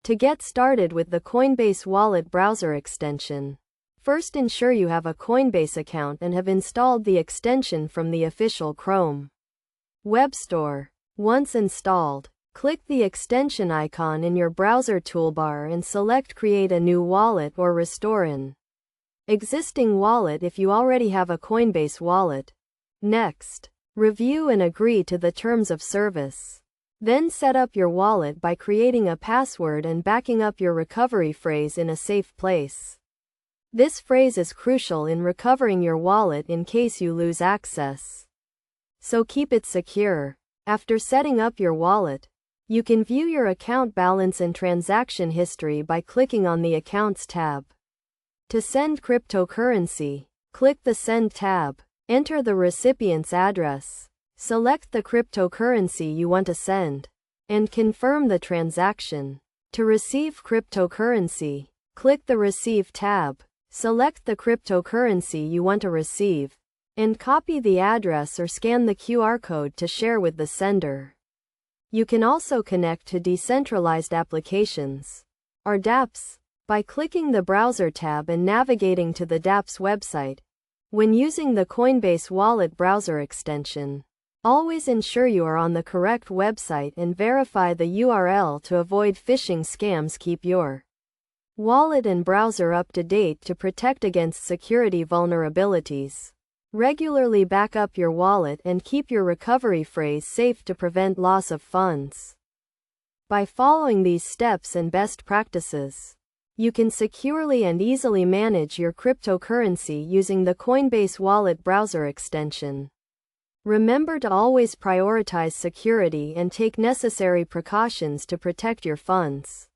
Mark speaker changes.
Speaker 1: To get started with the Coinbase Wallet browser extension, first ensure you have a Coinbase account and have installed the extension from the official Chrome web store. Once installed, click the extension icon in your browser toolbar and select Create a new wallet or restore an existing wallet if you already have a Coinbase wallet. Next, review and agree to the terms of service. Then set up your wallet by creating a password and backing up your recovery phrase in a safe place. This phrase is crucial in recovering your wallet in case you lose access, so keep it secure. After setting up your wallet, you can view your account balance and transaction history by clicking on the Accounts tab. To send cryptocurrency, click the Send tab. Enter the recipient's address. Select the cryptocurrency you want to send, and confirm the transaction. To receive cryptocurrency, click the Receive tab. Select the cryptocurrency you want to receive, and copy the address or scan the QR code to share with the sender. You can also connect to decentralized applications, or dApps, by clicking the Browser tab and navigating to the dApps website. When using the Coinbase Wallet browser extension, always ensure you are on the correct website and verify the URL to avoid phishing scams. Keep your wallet and browser up to date to protect against security vulnerabilities. Regularly back up your wallet and keep your recovery phrase safe to prevent loss of funds. By following these steps and best practices, you can securely and easily manage your cryptocurrency using the Coinbase Wallet browser extension. Remember to always prioritize security and take necessary precautions to protect your funds.